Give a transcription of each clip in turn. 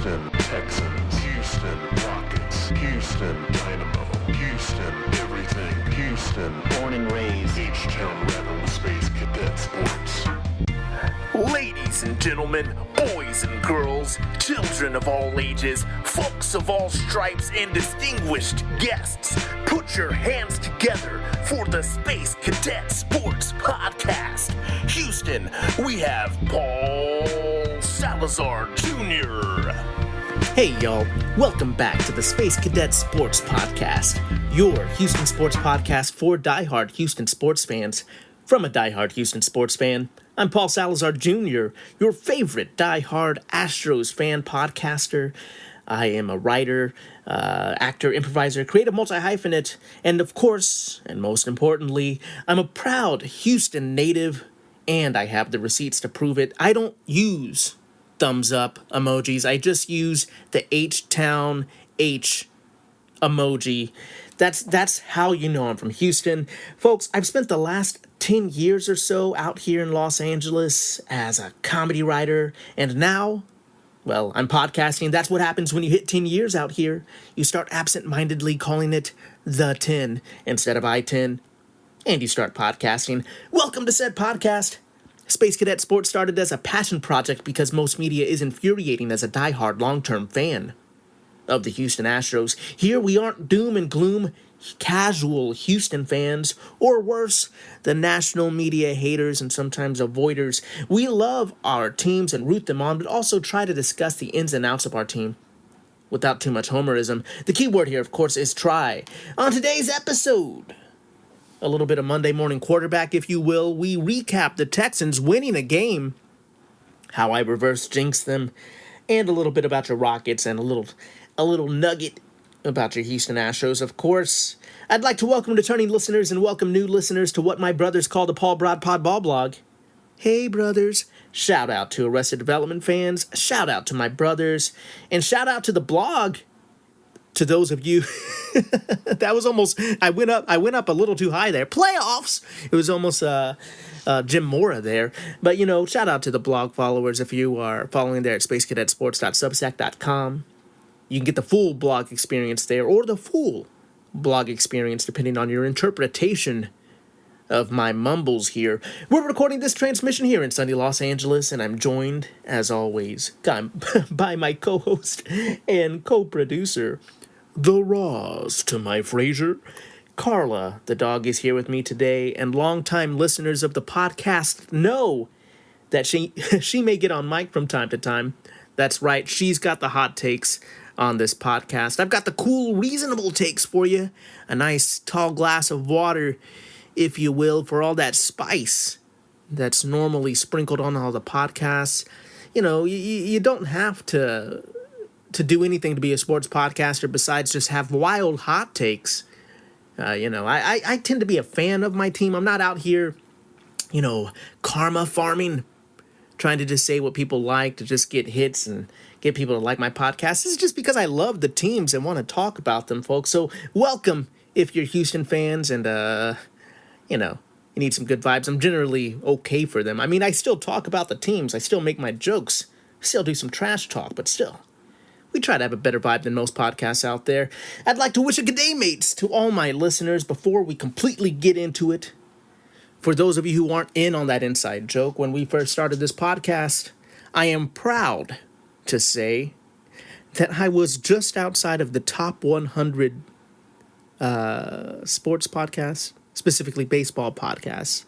Houston Texans, Houston Rockets, Houston Dynamo, Houston everything, Houston born and raised, H-Town Rebel Space Cadet Sports. Ladies and gentlemen, boys and girls, children of all ages, folks of all stripes, and distinguished guests, put your hands together for the Space Cadet Sports Podcast. Houston, we have Paul Salazar Jr. Hey y'all, welcome back to the Space Cadet Sports Podcast, your Houston sports podcast for diehard Houston sports fans. From a diehard Houston sports fan, I'm Paul Salazar Jr., your favorite diehard Astros fan podcaster. I am a writer, actor, improviser, creative multi-hyphenate, and of course, and most importantly, I'm a proud Houston native, and I have the receipts to prove it. I don't use thumbs up emojis. I just use the H-Town H emoji. That's how you know I'm from Houston. Folks, I've spent the last 10 years or so out here in Los Angeles as a comedy writer, and now, well, I'm podcasting. That's what happens when you hit 10 years out here. You start absent-mindedly calling it The 10 instead of I-10, and you start podcasting. Welcome to said podcast. Space Cadet Sports started as a passion project because most media is infuriating as a diehard long-term fan of the Houston Astros. Here we aren't doom and gloom casual Houston fans, or worse, the national media haters and sometimes avoiders. We love our teams and root them on, but also try to discuss the ins and outs of our team without too much homerism. The key word here, of course, is try. On today's episode, a little bit of Monday morning quarterback, if you will, we recap the Texans winning a game, how I reverse jinx them, and a little bit about your Rockets and a little nugget about your Houston Astros, of course. I'd like to welcome returning listeners and welcome new listeners to what my brothers call the Paul Broad Pod Ball Blog. Hey, brothers. Shout out to Arrested Development fans. Shout out to my brothers. And shout out to the blog. To those of you, that was almost, I went up a little too high there. Playoffs! It was almost Jim Mora there. But, you know, shout out to the blog followers if you are following there at spacecadetsports.substack.com. You can get the full blog experience there, or the full blog experience, depending on your interpretation of my mumbles here. We're recording this transmission here in sunny Los Angeles, and I'm joined, as always, by my co-host and co-producer, the Ross to my Frasier, Carla. The dog is here with me today, and longtime listeners of the podcast know that she may get on mic from time to time. That's right, she's got the hot takes on this podcast. I've got the cool, reasonable takes for you. A nice tall glass of water, if you will, for all that spice that's normally sprinkled on all the podcasts. You know, you don't have to do anything to be a sports podcaster besides just have wild hot takes. I tend to be a fan of my team. I'm not out here, karma farming, trying to just say what people like to just get hits and get people to like my podcast. This is just because I love the teams and want to talk about them, folks. So welcome if you're Houston fans and, you need some good vibes. I'm generally okay for them. I mean, I still talk about the teams. I still make my jokes. I still do some trash talk, but still, we try to have a better vibe than most podcasts out there. I'd like to wish a good day, mates, to all my listeners before we completely get into it. For those of you who aren't in on that inside joke, when we first started this podcast, I am proud to say that I was just outside of the top 100 sports podcasts, specifically baseball podcasts,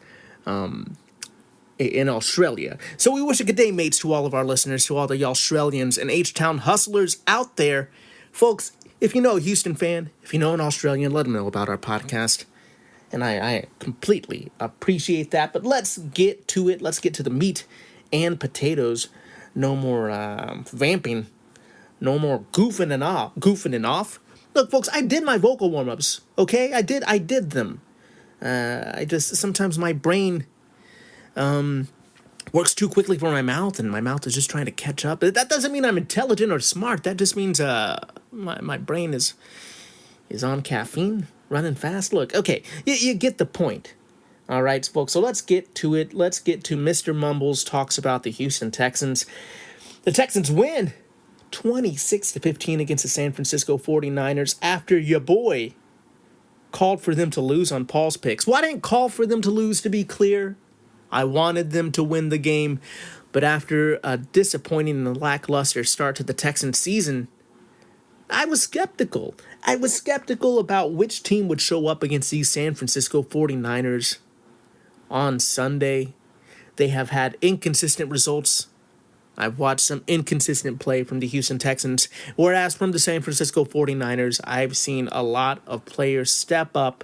in Australia. So we wish a good day, mates, to all of our listeners, to all the Australians and H-Town hustlers out there. Folks, if you know a Houston fan, if you know an Australian, let them know about our podcast. And I completely appreciate that. But let's get to it. Let's get to the meat and potatoes. No more vamping. No more goofing and off. Look, folks, I did my vocal warm-ups, okay? I did them. Sometimes my brain works too quickly for my mouth, and my mouth is just trying to catch up. That doesn't mean I'm intelligent or smart. That just means my brain is on caffeine, running fast. Look, okay, you get the point. All right, folks, so let's get to it. Let's get to Mr. Mumbles talks about the Houston Texans. The Texans win 26-15 against the San Francisco 49ers after your boy called for them to lose on Paul's picks. Well, I didn't call for them to lose, to be clear. I wanted them to win the game. But after a disappointing and lackluster start to the Texans season, I was skeptical. I was skeptical about which team would show up against these San Francisco 49ers on Sunday. They have had inconsistent results. I've watched some inconsistent play from the Houston Texans, whereas from the San Francisco 49ers, I've seen a lot of players step up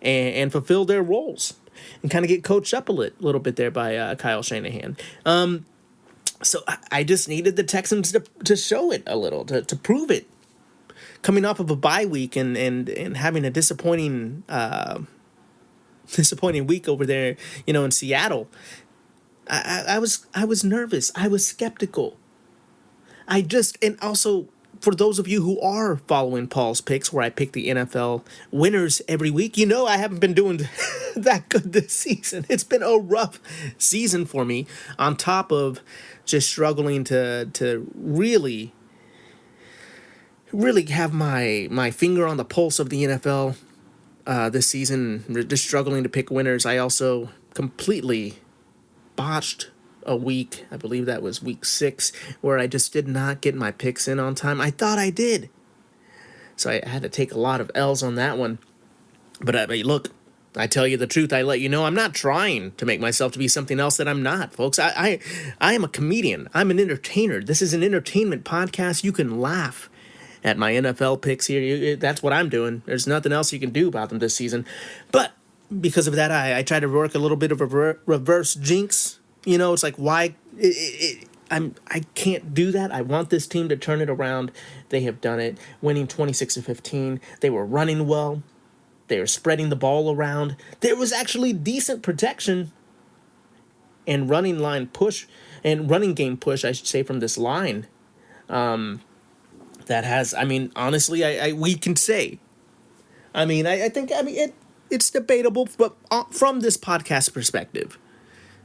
and fulfill their roles and kind of get coached up a little bit there by Kyle Shanahan. So I just needed the Texans to show it a little, to prove it. Coming off of a bye week and having a disappointing week over there, in Seattle, I was nervous. I was skeptical. And also for those of you who are following Paul's picks, where I pick the NFL winners every week, I haven't been doing that good this season. It's been a rough season for me, on top of just struggling to really have my finger on the pulse of the NFL this season, just struggling to pick winners. I also completely botched a week, I believe that was week 6, where I just did not get my picks in on time. I thought I did. So I had to take a lot of L's on that one. But look, I tell you the truth, I let you know I'm not trying to make myself to be something else that I'm not, folks. I am a comedian. I'm an entertainer. This is an entertainment podcast. You can laugh at my NFL picks here. That's what I'm doing. There's nothing else you can do about them this season. But because of that, I try to work a little bit of a reverse jinx. It's like, why? I can't do that. I want this team to turn it around. They have done it, winning 26-15. They were running well. They were spreading the ball around. There was actually decent protection and running game push, I should say, from this line. That has, honestly, we can say. I think it's debatable, but from this podcast perspective,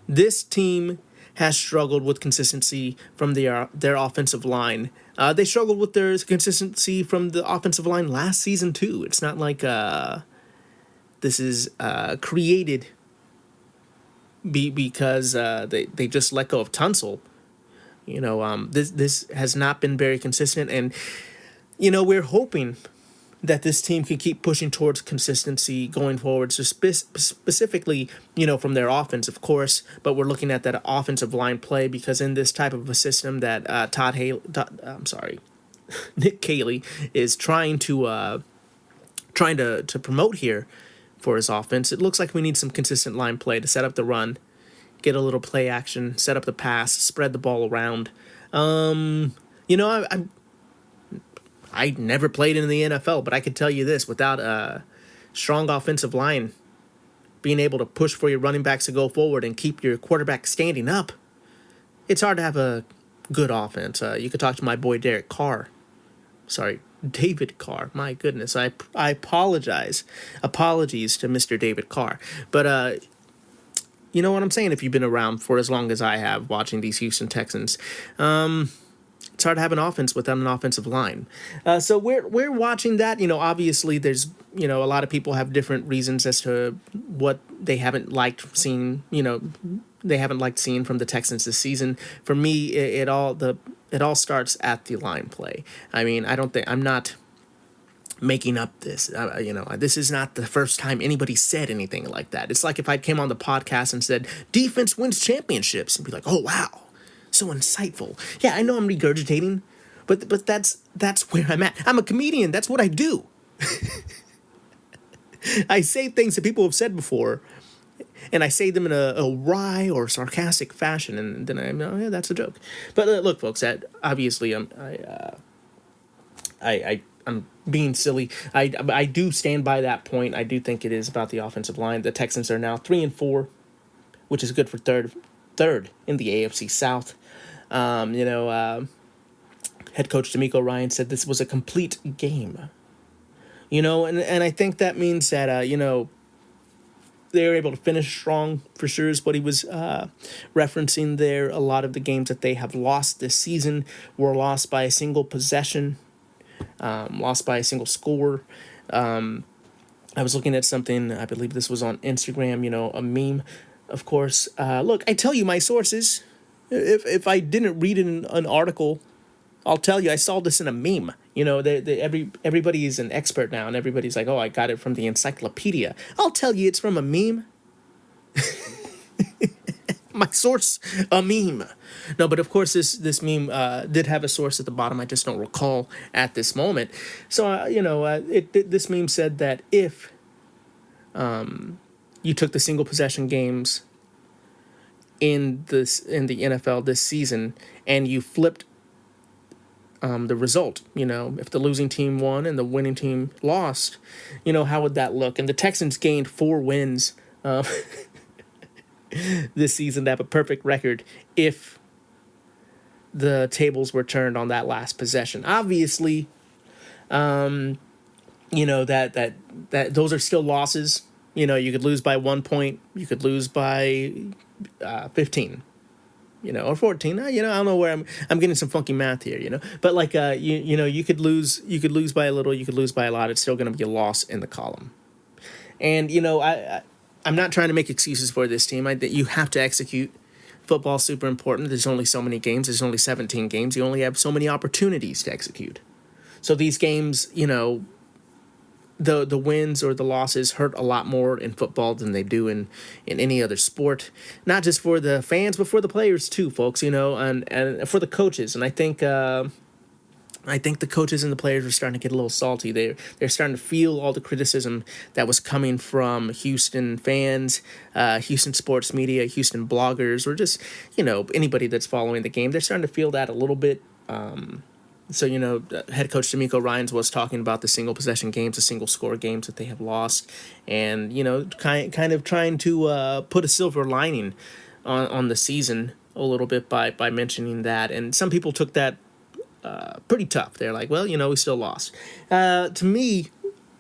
this team has struggled with consistency from their offensive line. They struggled with their consistency from the offensive line last season too. It's not like this is created because they just let go of Tunsil. This has not been very consistent, and we're hoping that this team can keep pushing towards consistency going forward. So specifically, from their offense, of course, but we're looking at that offensive line play, because in this type of a system that Nick Caley is trying to promote here for his offense, it looks like we need some consistent line play to set up the run, get a little play action, set up the pass, spread the ball around. I never played in the NFL, but I can tell you this, without a strong offensive line being able to push for your running backs to go forward and keep your quarterback standing up, it's hard to have a good offense. You could talk to my boy David Carr. My goodness, I apologize. Apologies to Mr. David Carr. But you know what I'm saying, if you've been around for as long as I have watching these Houston Texans. It's hard to have an offense without an offensive line. So we're watching that. Obviously there's, a lot of people have different reasons as to what they haven't liked seeing, they haven't liked seeing from the Texans this season. For me, it all starts at the line play. I'm not making up this. This is not the first time anybody said anything like that. It's like if I came on the podcast and said, defense wins championships, and be like, oh, wow. So insightful. Yeah, I know I'm regurgitating, but that's where I'm at. I'm a comedian. That's what I do. I say things that people have said before, and I say them in a wry or sarcastic fashion, and then yeah, that's a joke. But look, folks, obviously I'm being silly. I do stand by that point. I do think it is about the offensive line. The Texans are now 3-4, which is good for third in the AFC South. Head coach D'Amico Ryan said this was a complete game. And I think that means that they were able to finish strong for sure is what he was referencing there. A lot of the games that they have lost this season were lost by a single possession, lost by a single score. I was looking at something, I believe this was on Instagram, a meme, of course. Look, I tell you my sources. If I didn't read it in an article, I'll tell you I saw this in a meme. Everybody is an expert now, and everybody's like, oh, I got it from the encyclopedia. I'll tell you it's from a meme. My source, a meme. No, but of course this meme did have a source at the bottom. I just don't recall at this moment. So this meme said that if you took the single possession games in the NFL this season and you flipped the result, if the losing team won and the winning team lost, how would that look? And the Texans gained 4 wins this season to have a perfect record if the tables were turned on that last possession. Obviously, that those are still losses. You could lose by 1 point, you could lose by 15. Or 14. I don't know where I'm getting some funky math here, But like you could lose by a little, you could lose by a lot. It's still going to be a loss in the column. And I'm not trying to make excuses for this team. That you have to execute. Football's super important. There's only so many games. There's only 17 games. You only have so many opportunities to execute. So these games, the wins or the losses hurt a lot more in football than they do in any other sport. Not just for the fans, but for the players too, folks. And for the coaches. And I think the coaches and the players are starting to get a little salty. They're starting to feel all the criticism that was coming from Houston fans, Houston sports media, Houston bloggers, or just anybody that's following the game. They're starting to feel that a little bit. So, head coach D'Amico Ryans was talking about the single possession games, the single score games that they have lost, and, kind of trying to put a silver lining on the season a little bit by mentioning that. And some people took that pretty tough. They're like, well, we still lost. To me,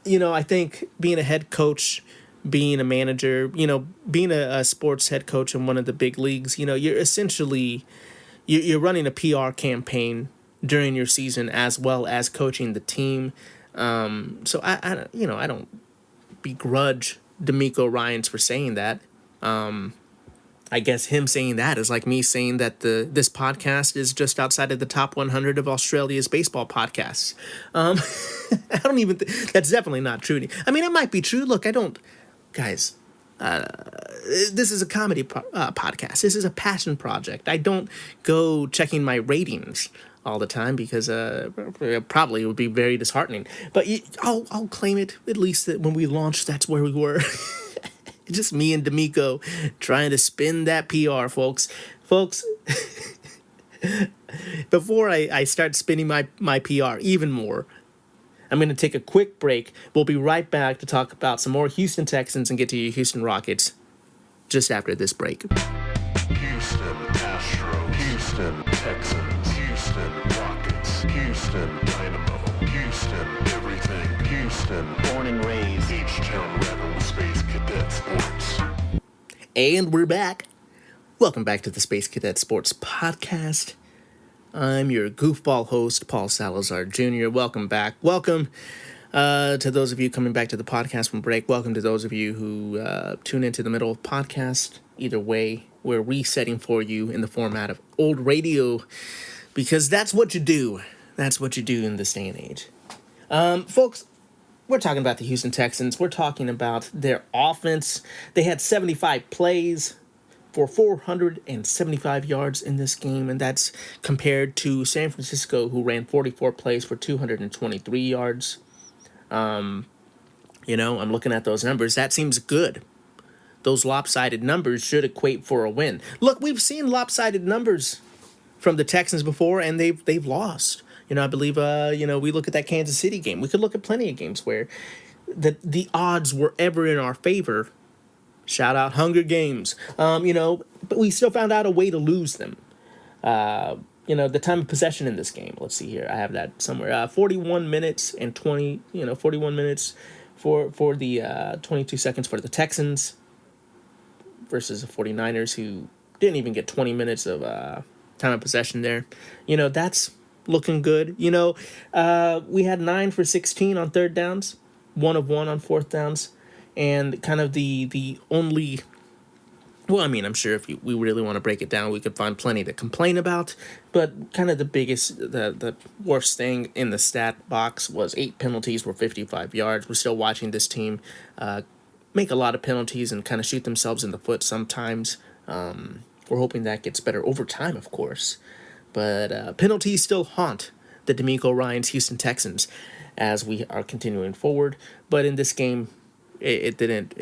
I think being a head coach, being a manager, being a sports head coach in one of the big leagues, you're essentially, you're running a PR campaign during your season as well as coaching the team. So I don't begrudge D'Amico Ryans for saying that. I guess him saying that is like me saying that this podcast is just outside of the top 100 of Australia's baseball podcasts. I don't even that's definitely not true. I mean, it might be true. Look, guys, this is a comedy podcast. This is a passion project. I don't go checking my ratings all the time because probably it would be very disheartening. But I'll claim it, at least that when we launched, that's where we were. Just me and D'Amico trying to spin that PR, folks. Before I start spinning my PR even more, I'm going to take a quick break. We'll be right back to talk about some more Houston Texans and get to your Houston Rockets just after this break. Houston Astros, Houston Texans, Houston Rockets, Houston Dynamo, Houston everything, Houston born and raised, H-Town Rebel Space Cadet Sports. And we're back. Welcome back to the Space Cadet Sports Podcast. I'm your goofball host, Paul Salazar Jr. Welcome back. Welcome to those of you coming back to the podcast from break. Welcome to those of you who tune into the middle of the podcast. Either way, we're resetting for you in the format of old radio because that's what you do. That's what you do in this day and age. Folks, we're talking about the Houston Texans. We're talking about their offense. They had 75 plays for 475 yards in this game, and that's compared to San Francisco, who ran 44 plays for 223 yards. I'm looking at those numbers. That seems good. Those lopsided numbers should equate for a win. Look, we've seen lopsided numbers from the Texans before, and they've lost. I believe, we look at that Kansas City game. We could look at plenty of games where the odds were ever in our favor. Shout out Hunger Games. But we still found out a way to lose them. The time of possession in this game. Let's see here. I have that somewhere. 41 minutes and 41 minutes for the 22 seconds for the Texans. versus the 49ers, who didn't even get 20 minutes of time of possession there. That's looking good. We had 9 for 16 on third downs, 1 of 1 on fourth downs, and kind of the only. Well, I mean, I'm sure if we really want to break it down, we could find plenty to complain about. But kind of the worst thing in the stat box was 8 penalties for 55 yards. We're still watching this team make a lot of penalties and kind of shoot themselves in the foot sometimes. We're hoping that gets better over time, of course. But penalties still haunt the DeMeco Ryans Houston Texans as we are continuing forward. But in this game, it didn't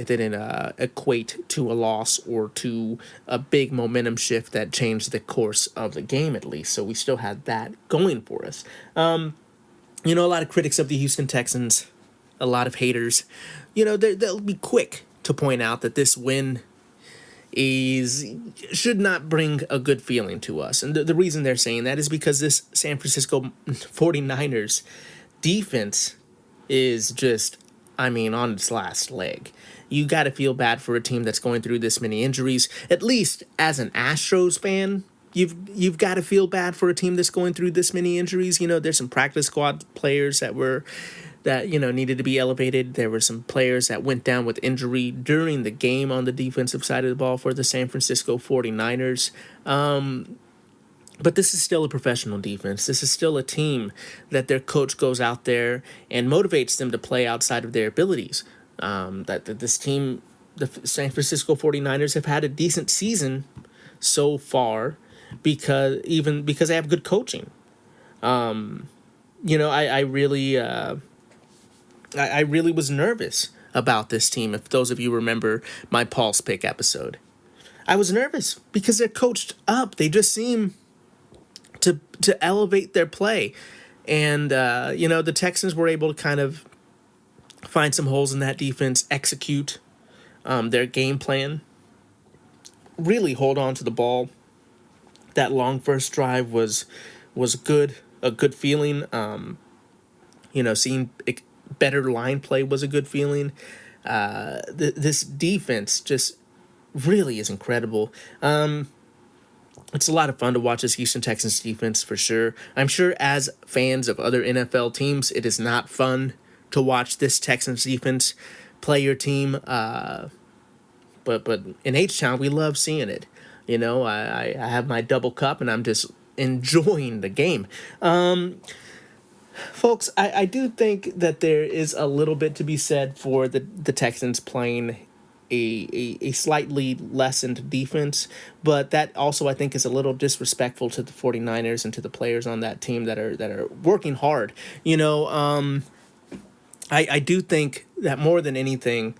equate to a loss or to a big momentum shift that changed the course of the game, at least. So we still had that going for us. A lot of critics of the Houston Texans, a lot of haters, they'll be quick to point out that this win should not bring a good feeling to us. And the reason they're saying that is because this San Francisco 49ers defense is just, on its last leg. You got to feel bad for a team that's going through this many injuries. At least as an Astros fan, you've got to feel bad for a team that's going through this many injuries. There's some practice squad players that needed to be elevated. There were some players that went down with injury during the game on the defensive side of the ball for the San Francisco 49ers. But this is still a professional defense. This is still a team that their coach goes out there and motivates them to play outside of their abilities. That this team, the San Francisco 49ers, have had a decent season so far because they have good coaching. I really was nervous about this team. If those of you remember my Paul's Pick episode, I was nervous because they're coached up. They just seem to elevate their play. And, the Texans were able to kind of find some holes in that defense, execute their game plan, really hold on to the ball. That long first drive was good, a good feeling. Seeing better line play was a good feeling. This defense just really is incredible. It's a lot of fun to watch this Houston Texans defense for sure. I'm sure as fans of other NFL teams, it is not fun to watch this Texans defense play your team. But in H-Town, we love seeing it. I have my double cup and I'm just enjoying the game. Folks, I do think that there is a little bit to be said for the Texans playing a slightly lessened defense, but that also I think is a little disrespectful to the 49ers and to the players on that team that are working hard. I do think that more than anything,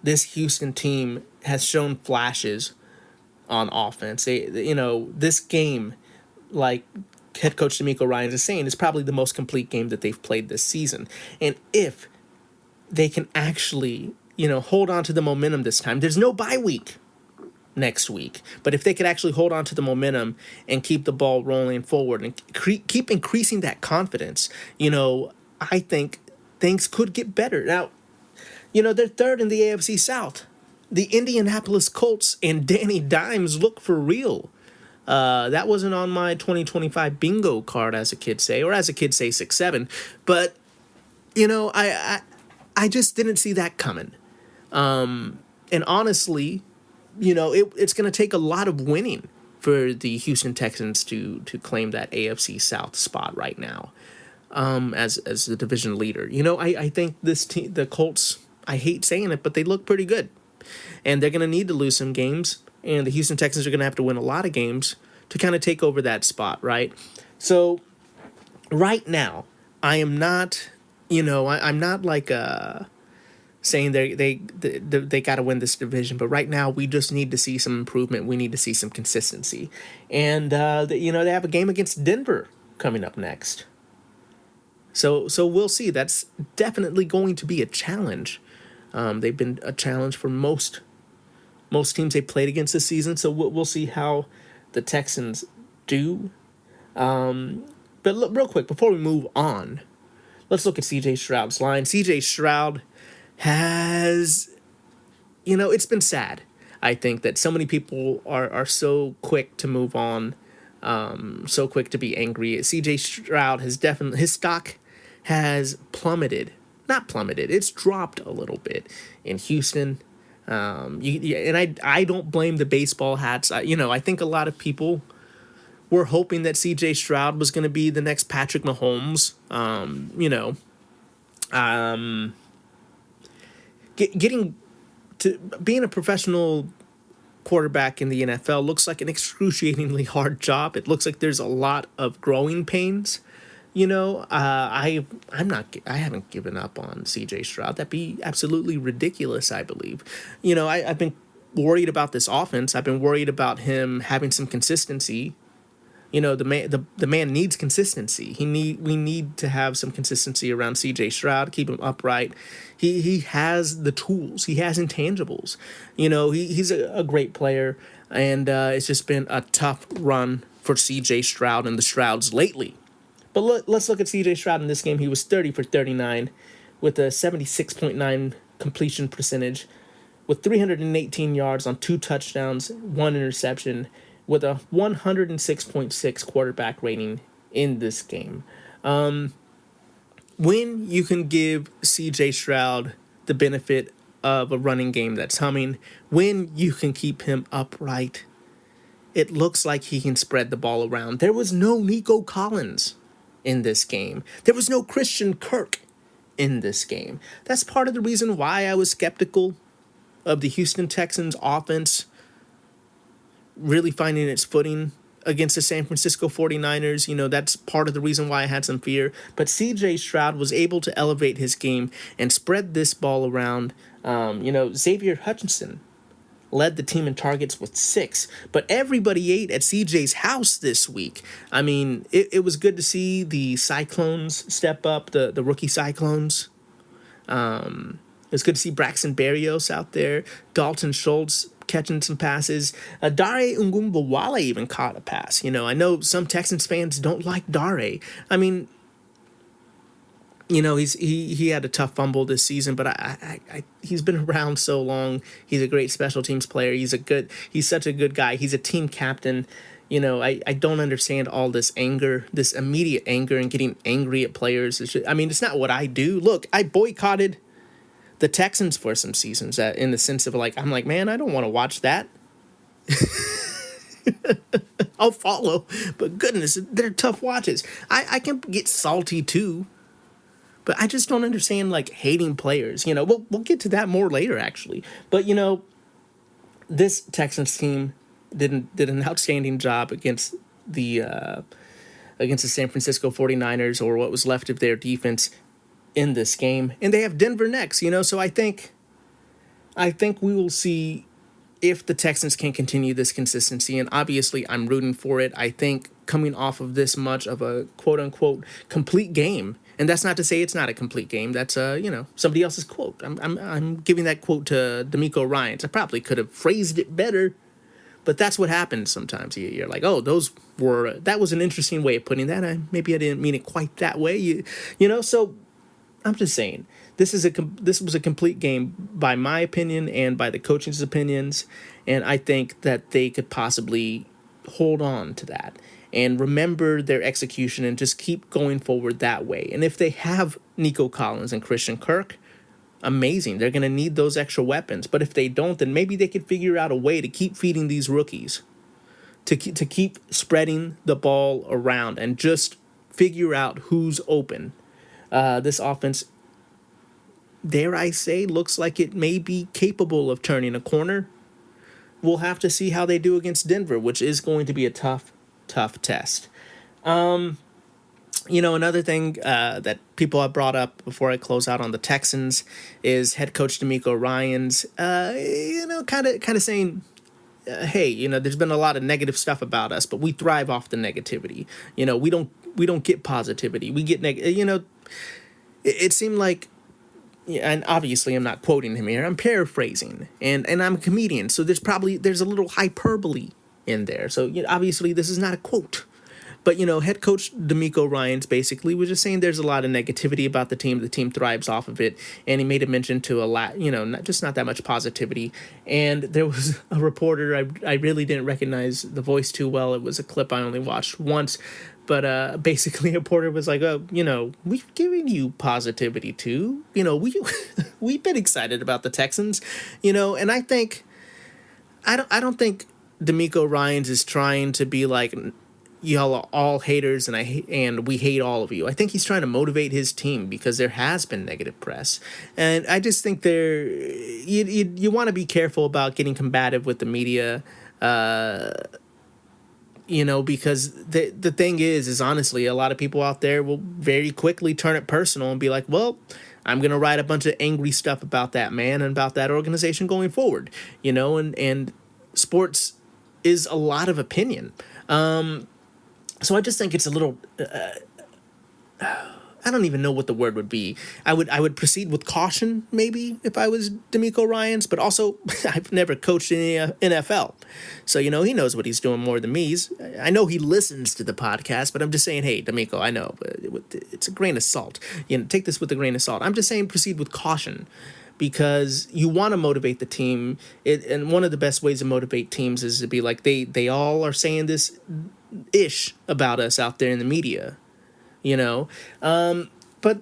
this Houston team has shown flashes on offense. This game, like head coach DeMeco Ryans is saying, is probably the most complete game that they've played this season. And if they can actually hold on to the momentum this time. There's no bye week next week. But if they could actually hold on to the momentum and keep the ball rolling forward and keep increasing that confidence, I think things could get better. Now, they're third in the AFC South. The Indianapolis Colts and Danny Dimes look for real. That wasn't on my 2025 bingo card, as a kid say, or as a kid say 6-7. But, I just didn't see that coming. And honestly, it's going to take a lot of winning for the Houston Texans to claim that AFC South spot right now, as the division leader. I think this team, the Colts, I hate saying it, but they look pretty good. And they're going to need to lose some games, and the Houston Texans are going to have to win a lot of games to kind of take over that spot, right? So right now, I am not, I'm not like saying they got to win this division, but right now we just need to see some improvement. We need to see some consistency, and they have a game against Denver coming up next. So we'll see. That's definitely going to be a challenge. They've been a challenge for most teams they played against this season. So we'll see how the Texans do. But look, real quick before we move on, let's look at C.J. Stroud's line. C.J. Stroud has, it's been sad. I think that so many people are so quick to move on, so quick to be angry. CJ Stroud has definitely, his stock has plummeted. Not plummeted, it's dropped a little bit in Houston. And I don't blame the baseball hats. I think a lot of people were hoping that CJ Stroud was going to be the next Patrick Mahomes. Getting to being a professional quarterback in the NFL looks like an excruciatingly hard job. It looks like there's a lot of growing pains. I haven't given up on CJ Stroud. That'd be absolutely ridiculous, I believe. I've been worried about this offense. I've been worried about him having some consistency. The man needs consistency. We need to have some consistency around CJ Stroud, keep him upright. He has the tools. He has intangibles. He's a great player, and it's just been a tough run for CJ Stroud and the Strouds lately. But let's look at CJ Stroud in this game. He was 30 for 39 with a 76.9 completion percentage, with 318 yards on 2 touchdowns, 1 interception, with a 106.6 quarterback rating in this game. When you can give CJ Stroud the benefit of a running game that's humming, when you can keep him upright, it looks like he can spread the ball around. There was no Nico Collins in this game. There was no Christian Kirk in this game. That's part of the reason why I was skeptical of the Houston Texans offense really finding its footing against the San Francisco 49ers. That's part of the reason why I had some fear. But CJ Stroud was able to elevate his game and spread this ball around. Xavier Hutchinson led the team in targets with 6, but everybody ate at CJ's house this week. I mean, it was good to see the Cyclones step up, the rookie Cyclones. It was good to see Braxton Berrios out there, Dalton Schultz catching some passes. Dare Ungumbawale even caught a pass. I know some Texans fans don't like Dare. I mean, he had a tough fumble this season, but he's been around so long. He's a great special teams player. He's such a good guy. He's a team captain. I don't understand all this anger, this immediate anger and getting angry at players. It's not what I do. Look, I boycotted the Texans for some seasons in the sense of I'm like, man, I don't want to watch that. I'll follow, but goodness, they're tough watches. I can get salty too. But I just don't understand, hating players. We'll get to that more later, actually. But, this Texans team did an outstanding job against the San Francisco 49ers, or what was left of their defense in this game. And they have Denver next, so I think we will see if the Texans can continue this consistency. And obviously, I'm rooting for it. I think coming off of this much of a quote-unquote complete game, and that's not to say it's not a complete game. That's somebody else's quote. I'm giving that quote to D'Amico Ryans. I probably could have phrased it better, but that's what happens sometimes. You're like, oh, that was an interesting way of putting that. Maybe I didn't mean it quite that way. So I'm just saying this was a complete game by my opinion and by the coach's opinions, and I think that they could possibly hold on to that and remember their execution and just keep going forward that way. And if they have Nico Collins and Christian Kirk, amazing. They're going to need those extra weapons. But if they don't, then maybe they could figure out a way to keep feeding these rookies, to keep spreading the ball around and just figure out who's open. This offense, dare I say, looks like it may be capable of turning a corner. We'll have to see how they do against Denver, which is going to be a tough test. Another thing that people have brought up before I close out on the Texans is head coach D'Amico Ryans, kind of saying, hey, there's been a lot of negative stuff about us, but we thrive off the negativity. We don't get positivity. We get it seemed like, and obviously I'm not quoting him here, I'm paraphrasing, and I'm a comedian, so there's a little hyperbole in there. So obviously this is not a quote, But, head coach D'Amico Ryans basically was just saying there's a lot of negativity about the team. The team thrives off of it. And he made a mention to a lot, not that much positivity. And there was a reporter, I really didn't recognize the voice too well. It was a clip I only watched once. But basically, a reporter was like, "Oh, we've given you positivity too. We've been excited about the Texans, And I don't think D'Amico Ryans is trying to be like, y'all are all haters, and we hate all of you. I think he's trying to motivate his team because there has been negative press, and I just think you want to be careful about getting combative with the media." Because the thing is honestly, a lot of people out there will very quickly turn it personal and be like, well, I'm going to write a bunch of angry stuff about that man and about that organization going forward, and sports is a lot of opinion. So I just think it's a little, I don't even know what the word would be. I would proceed with caution, maybe, if I was D'Amico Ryans, but also I've never coached in the NFL. So, he knows what he's doing more than me. I know he listens to the podcast, but I'm just saying, hey, D'Amico, I know, but it's a grain of salt. Take this with a grain of salt. I'm just saying proceed with caution because you want to motivate the team. And one of the best ways to motivate teams is to be like, they all are saying this ish about us out there in the media. But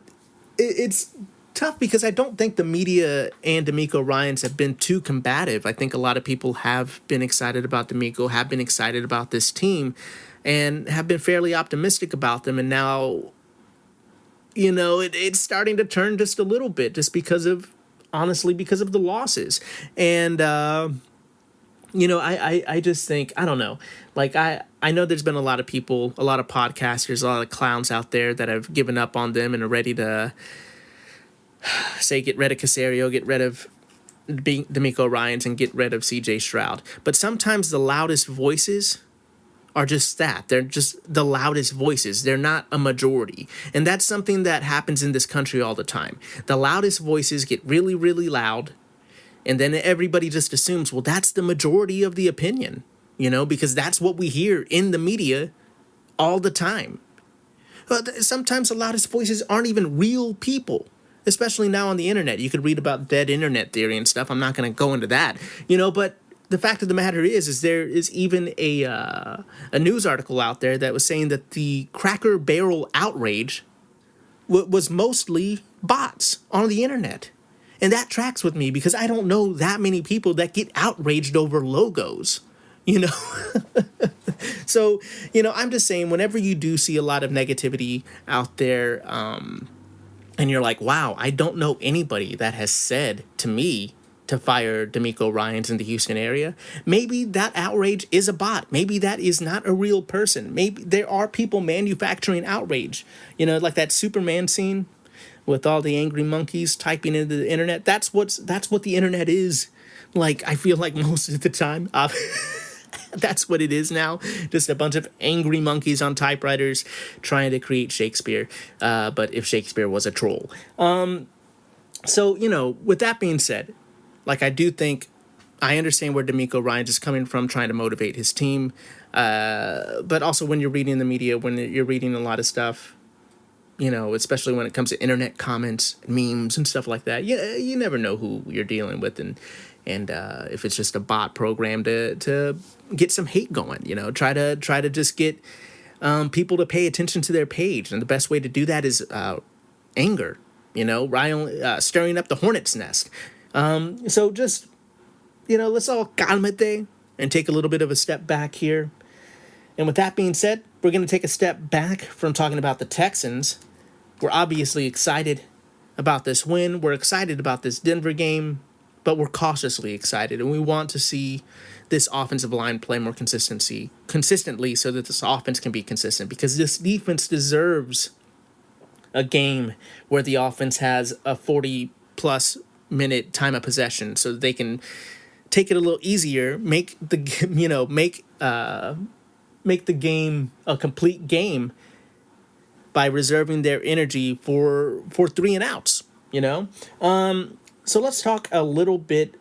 it's tough because I don't think the media and D'Amico Ryans have been too combative. I think a lot of people have been excited about D'Amico, have been excited about this team, and have been fairly optimistic about them. And now, it's starting to turn just a little bit, just because of the losses. And, I just think, I don't know, like I know there's been a lot of people, a lot of podcasters, a lot of clowns out there that have given up on them and are ready to say get rid of Caserio, get rid of D'Amico Ryans, and get rid of CJ Stroud. But sometimes the loudest voices are just that. They're just the loudest voices. They're not a majority. And that's something that happens in this country all the time. The loudest voices get really, really loud. And then everybody just assumes, well, that's the majority of the opinion, because that's what we hear in the media all the time. But sometimes the loudest voices aren't even real people, especially now on the internet. You could read about dead internet theory and stuff. I'm not going to go into that, but the fact of the matter is there is even a news article out there that was saying that the Cracker Barrel outrage was mostly bots on the internet. And that tracks with me because I don't know that many people that get outraged over logos, So, I'm just saying, whenever you do see a lot of negativity out there, and you're like, wow, I don't know anybody that has said to me to fire D'Amico Ryans in the Houston area, maybe that outrage is a bot. Maybe that is not a real person. Maybe there are people manufacturing outrage, like that Superman scene with all the angry monkeys typing into the internet. That's what the internet is. Like, I feel like most of the time, that's what it is now. Just a bunch of angry monkeys on typewriters trying to create Shakespeare. But if Shakespeare was a troll. So, with that being said, like, I do think I understand where D'Amico Ryans is coming from, trying to motivate his team. But also when you're reading the media, when you're reading a lot of stuff, especially when it comes to internet comments, memes, and stuff like that. You never know who you're dealing with, and if it's just a bot program to get some hate going. Try to just get people to pay attention to their page, and the best way to do that is anger. Stirring up the hornet's nest. So just let's all calmate and take a little bit of a step back here. And with that being said, we're going to take a step back from talking about the Texans. We're obviously excited about this win. We're excited about this Denver game, but we're cautiously excited. And we want to see this offensive line play more consistently so that this offense can be consistent, because this defense deserves a game where the offense has a 40-plus minute time of possession so that they can take it a little easier, make the game a complete game by reserving their energy for 3 and outs, So let's talk a little bit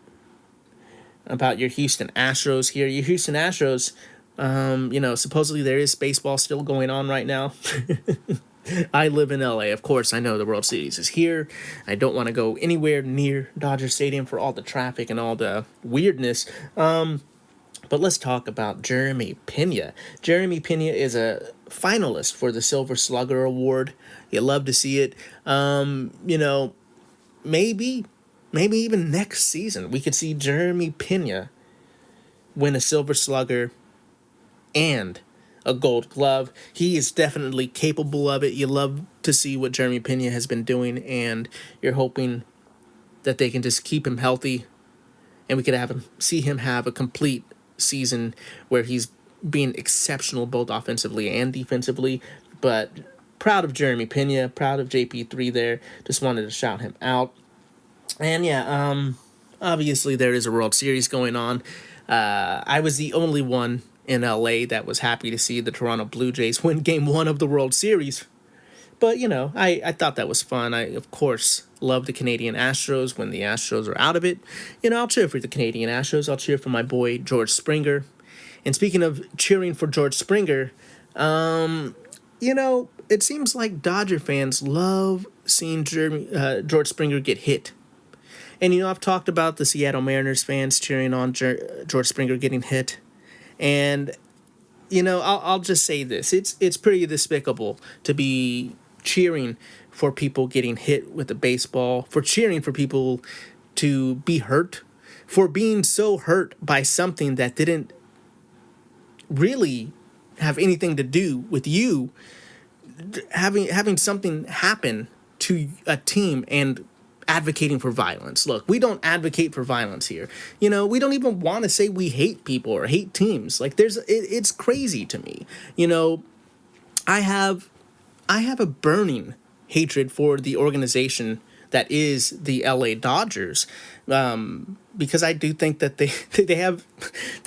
about your Houston Astros here. Your Houston Astros, Supposedly there is baseball still going on right now. I live in LA. Of course, I know the World Series is here. I don't want to go anywhere near Dodger Stadium for all the traffic and all the weirdness. But let's talk about Jeremy Pena. Jeremy Pena is a finalist for the Silver Slugger Award. You love to see it. Maybe even next season we could see Jeremy Pena win a Silver Slugger and a Gold Glove. He is definitely capable of it. You love to see what Jeremy Pena has been doing, and you're hoping that they can just keep him healthy, and we could see him have a complete season where he's being exceptional both offensively and defensively. But proud of Jeremy Pena, proud of JP3 there. Just wanted to shout him out. And obviously there is a World Series going on. I was the only one in LA that was happy to see the Toronto Blue Jays win Game 1 of the World Series. But, I thought that was fun. I, of course, love the Canadian Astros when the Astros are out of it. I'll cheer for the Canadian Astros. I'll cheer for my boy, George Springer. And speaking of cheering for George Springer, it seems like Dodger fans love seeing George Springer get hit. And, I've talked about the Seattle Mariners fans cheering on George Springer getting hit. And, I'll just say this. It's pretty despicable to be cheering for people getting hit with a baseball, for cheering for people to be hurt, for being so hurt by something that didn't really have anything to do with you, having something happen to a team and advocating for violence. Look, we don't advocate for violence here. We don't even want to say we hate people or hate teams. Like it's crazy to me. I have a burning hatred for the organization that is the LA Dodgers, because I do think that they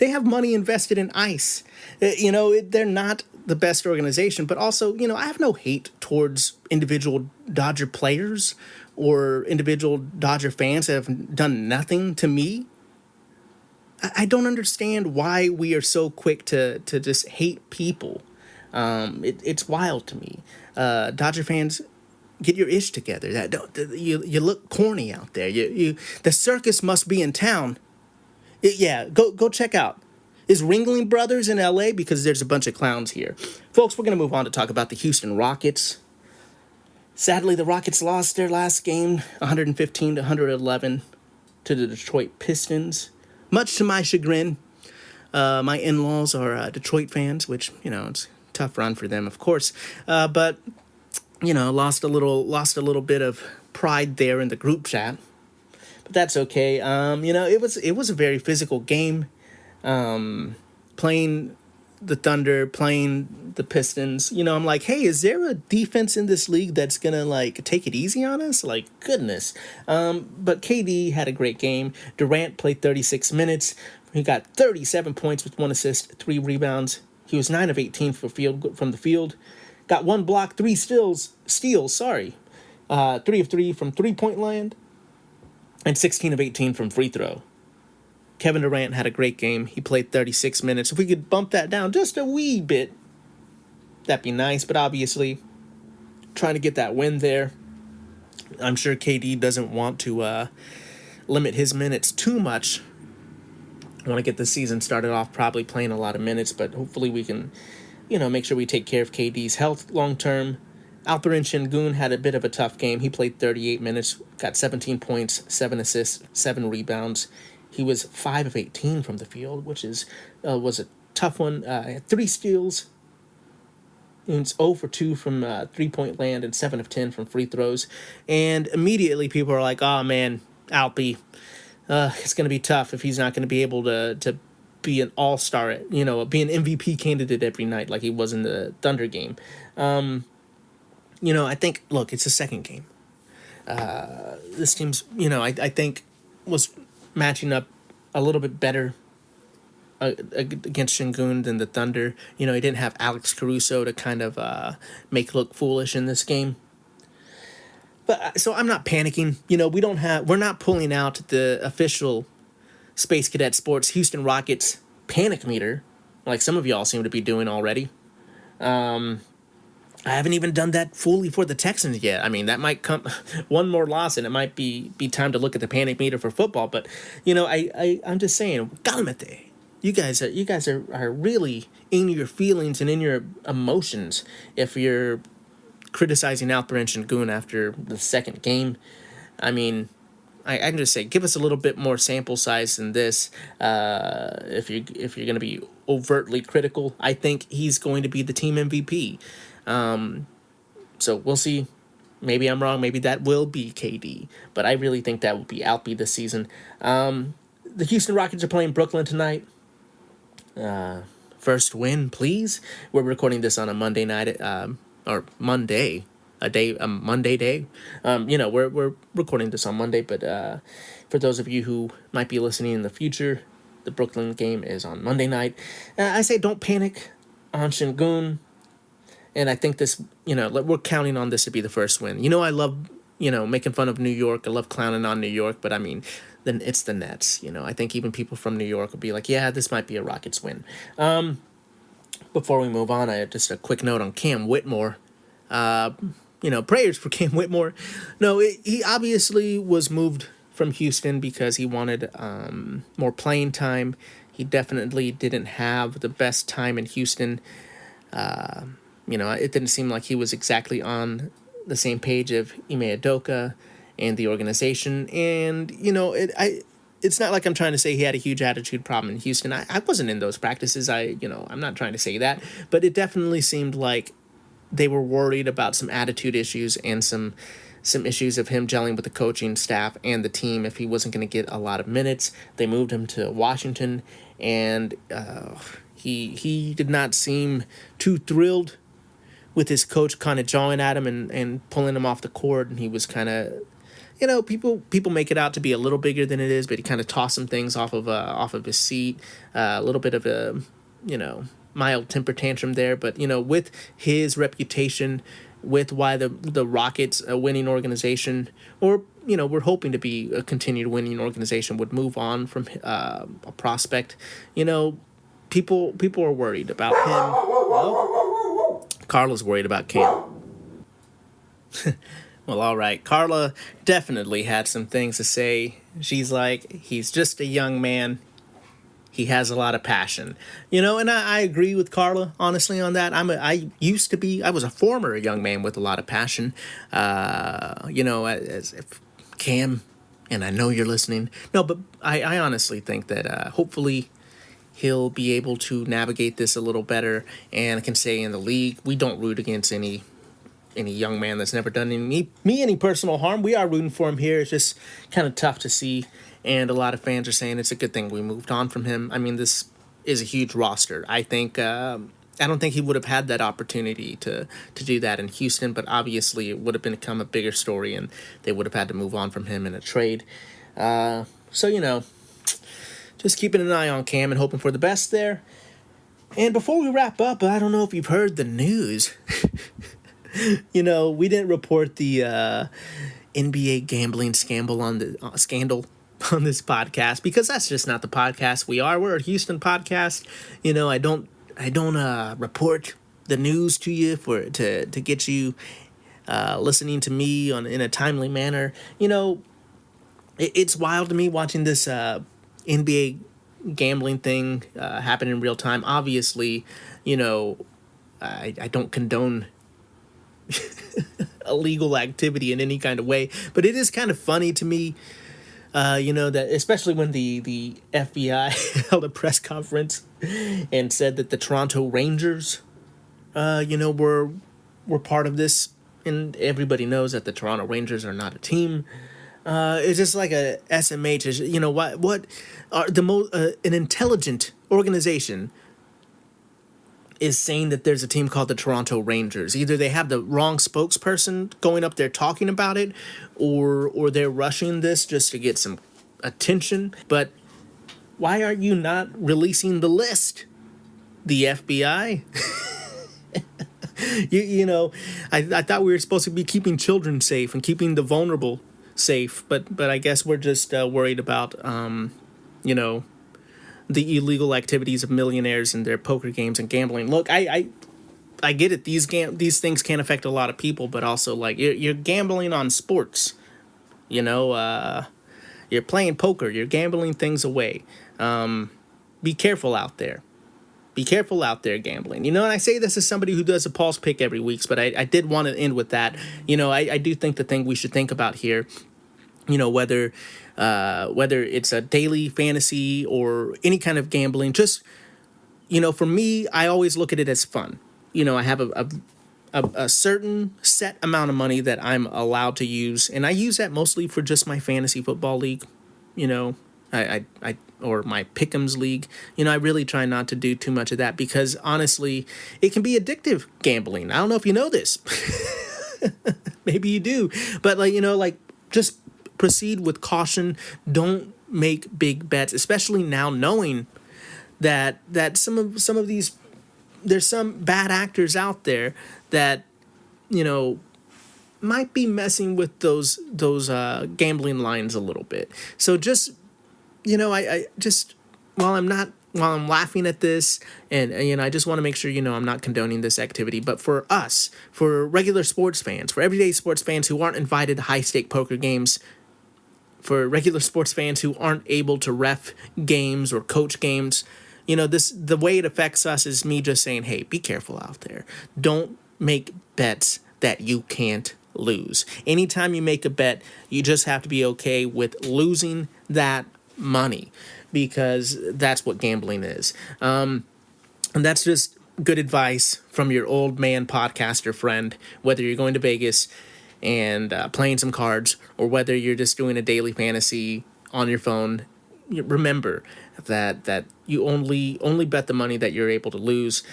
have money invested in ice. They're not the best organization, but also, I have no hate towards individual Dodger players or individual Dodger fans that have done nothing to me. I don't understand why we are so quick to just hate people. It's wild to me. Dodger fans, get your ish together. You look corny out there. The circus must be in town. Go check out. Is Ringling Brothers in LA? Because there's a bunch of clowns here. Folks, we're going to move on to talk about the Houston Rockets. Sadly, the Rockets lost their last game, 115-111, to the Detroit Pistons. Much to my chagrin, my in-laws are Detroit fans, which, it's a tough run for them, of course. But, lost a little bit of pride there in the group chat. But that's okay. It was a very physical game. Playing the Thunder, playing the Pistons, I'm like, hey, is there a defense in this league that's gonna take it easy on us? Like, goodness. But KD had a great game. Durant played 36 minutes. He got 37 points with 1 assist, 3 rebounds. He was 9 of 18 from the field. Got 1 block, 3 steals. 3 of 3 from 3-point land, and 16 of 18 from free throw. Kevin Durant had a great game. He played 36 minutes. If we could bump that down just a wee bit, that'd be nice. But obviously, trying to get that win there. I'm sure KD doesn't want to limit his minutes too much. I want to get the season started off probably playing a lot of minutes, but hopefully we can, make sure we take care of KD's health long term. Alperen Şengün had a bit of a tough game. He played 38 minutes, got 17 points, 7 assists, 7 rebounds. He was 5 of 18 from the field, which was a tough one. Had 3 steals. He was 0 for 2 from 3-point land and 7 of 10 from free throws. And immediately people are like, oh, man, Alpy, it's going to be tough if he's not going to be able to be an all-star, be an MVP candidate every night like he was in the Thunder game. I think, look, it's the second game. This team's, I think was matching up a little bit better against Şengün than the Thunder. He didn't have Alex Caruso to kind of make look foolish in this game. But so I'm not panicking. We're not pulling out the official Space Cadet Sports Houston Rockets panic meter. like some of y'all seem to be doing already. I haven't even done that fully for the Texans yet. I mean, that might come one more loss, and it might be time to look at the panic meter for football. But I'm just saying, calmate. You guys are really in your feelings and in your emotions if you're criticizing Alperin and Goon after the second game. I mean, I can just say, give us a little bit more sample size than this. If you're going to be overtly critical, I think he's going to be the team MVP. So we'll see. Maybe I'm wrong. Maybe that will be KD. But I really think that will be Alpe this season. The Houston Rockets are playing Brooklyn tonight. First win, please. We're recording this on a Monday night, or Monday, a Monday day. We're recording this on Monday, but for those of you who might be listening in the future, the Brooklyn game is on Monday night. I say don't panic on Şengün. And I think this, we're counting on this to be the first win. I love, making fun of New York. I love clowning on New York, but I mean, then it's the Nets. I think even people from New York will be like, yeah, this might be a Rockets win. Before we move on, just a quick note on Cam Whitmore. Prayers for Cam Whitmore. No, he obviously was moved from Houston because he wanted more playing time. He definitely didn't have the best time in Houston. It didn't seem like he was exactly on the same page of Ime Udoka and the organization. And, it's not like I'm trying to say he had a huge attitude problem in Houston. I wasn't in those practices. I'm not trying to say that. But it definitely seemed like they were worried about some attitude issues and some issues of him gelling with the coaching staff and the team if he wasn't going to get a lot of minutes. They moved him to Washington, and he did not seem too thrilled with his coach kind of jawing at him and pulling him off the court. And he was kind of, people make it out to be a little bigger than it is, but he kind of tossed some things off of his seat, a little bit of a, mild temper tantrum there. But, with his reputation, with why the Rockets, a winning organization, or, we're hoping to be a continued winning organization, would move on from a prospect, people are worried about him. Well, Carla's worried about Cam. Well, all right. Carla definitely had some things to say. She's like, he's just a young man. He has a lot of passion. And I agree with Carla, honestly, on that. I was a former young man with a lot of passion. As if Cam, and I know you're listening. No, but I honestly think that hopefully he'll be able to navigate this a little better, and can say in the league, we don't root against any young man that's never done me any personal harm. We are rooting for him here. It's just kind of tough to see, and a lot of fans are saying it's a good thing we moved on from him. I mean, this is a huge roster. I think I don't think he would have had that opportunity to do that in Houston, but obviously it would have become a bigger story, and they would have had to move on from him in a trade. Just keeping an eye on Cam and hoping for the best there. And before we wrap up, I don't know if you've heard the news. We didn't report the NBA gambling scandal on this podcast because that's just not the podcast we are. We're a Houston podcast. I don't report the news to you to get you listening to me in a timely manner. It's wild to me watching this NBA gambling thing happen in real time. Obviously, I don't condone illegal activity in any kind of way, but it is kind of funny to me, that especially when the FBI held a press conference and said that the Toronto Rangers, were part of this, and everybody knows that the Toronto Rangers are not a team. It's just like a SMH is, what are an intelligent organization is saying that there's a team called the Toronto Rangers. Either they have the wrong spokesperson going up there talking about it, or they're rushing this just to get some attention. But why are you not releasing the list, the FBI? I thought we were supposed to be keeping children safe and keeping the vulnerable safe, but I guess we're just worried about the illegal activities of millionaires and their poker games and gambling. Look, I get it. These things can affect a lot of people, but also like you're gambling on sports. You're playing poker. You're gambling things away. Be careful out there. Be careful out there gambling. And I say this as somebody who does a pulse pick every week, but I did want to end with that. I do think the thing we should think about here, whether it's a daily fantasy or any kind of gambling, just, for me, I always look at it as fun. I have a certain set amount of money that I'm allowed to use, and I use that mostly for just my fantasy football league, I or my pick'ems league. I really try not to do too much of that because honestly, it can be addictive gambling. I don't know if you know this. Maybe you do, but just proceed with caution. Don't make big bets, especially now knowing that some of these, there's some bad actors out there that might be messing with those gambling lines a little bit. So just I just while I'm laughing at this, and I just want to make sure I'm not condoning this activity, but for us, for regular sports fans, for everyday sports fans who aren't invited to high stake poker games, for regular sports fans who aren't able to ref games or coach games, the way it affects us is me just saying, hey, be careful out there. Don't make bets that you can't lose. Anytime you make a bet, you just have to be okay with losing that money, because that's what gambling is. And that's just good advice from your old man podcaster friend, whether you're going to Vegas and playing some cards, or whether you're just doing a daily fantasy on your phone. Remember that you only bet the money that you're able to lose.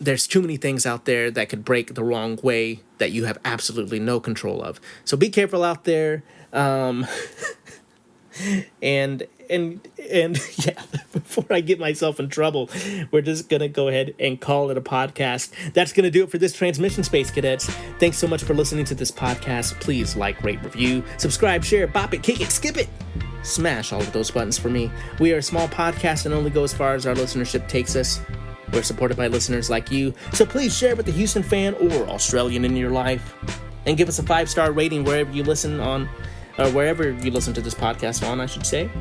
There's too many things out there that could break the wrong way that you have absolutely no control of. So be careful out there. And yeah, before I get myself in trouble, we're just going to go ahead and call it a podcast. That's going to do it for this transmission, Space Cadets. Thanks so much for listening to this podcast. Please like, rate, review, subscribe, share, bop it, kick it, skip it. Smash all of those buttons for me. We are a small podcast and only go as far as our listenership takes us. We're supported by listeners like you, so please share with the Houston fan or Australian in your life, and give us a 5-star rating wherever you listen on, or wherever you listen to this podcast on, I should say.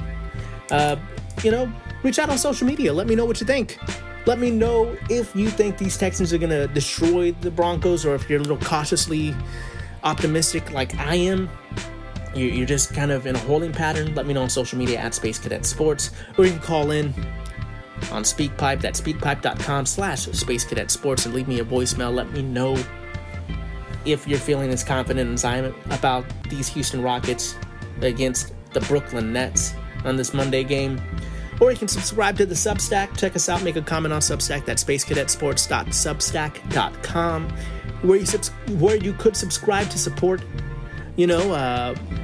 Reach out on social media. Let me know what you think. Let me know if you think these Texans are going to destroy the Broncos, or if you're a little cautiously optimistic like I am. You're just kind of in a holding pattern. Let me know on social media at Space Cadet Sports, or you can call in on SpeakPipe. That's speakpipe.com/Space Cadet Sports, and leave me a voicemail. Let me know if you're feeling as confident as I am about these Houston Rockets against the Brooklyn Nets on this Monday game. Or you can subscribe to the Substack. Check us out. Make a comment on Substack. That's spacecadetsports.substack.com, where you could subscribe to support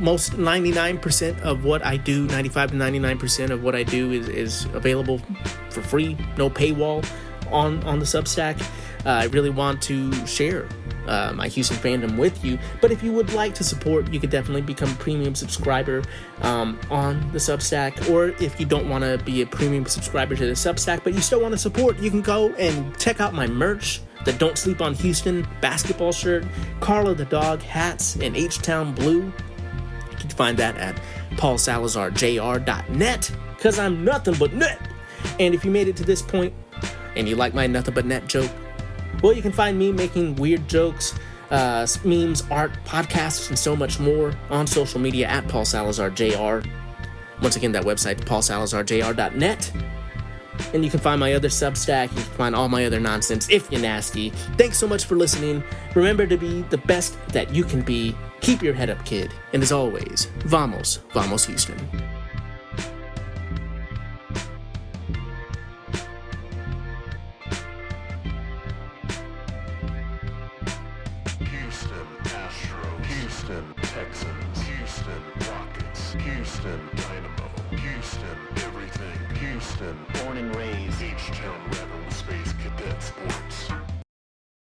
most 99% of what I do, 95 to 99% of what I do is available for free, no paywall on the Substack. I really want to share my Houston fandom with you, but if you would like to support, you could definitely become a premium subscriber on the Substack. Or if you don't want to be a premium subscriber to the Substack, but you still want to support, you can go and check out my merch. The Don't Sleep on Houston basketball shirt, Carla the dog hats, and H-Town Blue. You can find that at paulsalazarjr.net, because I'm nothing but net. And if you made it to this point and you like my nothing but net joke, well, you can find me making weird jokes, memes, art, podcasts, and so much more on social media at paulsalazarjr. Once again, that website, paulsalazarjr.net. And you can find my other Substack. You can find all my other nonsense if you're nasty. Thanks so much for listening. Remember to be the best that you can be. Keep your head up, kid. And as always, vamos, vamos, Houston. Houston Astros, Houston Texans, Houston Rockets, Houston Dynamo, Houston everything, Houston born and raised, H-Town Rebel Space Cadet Sports.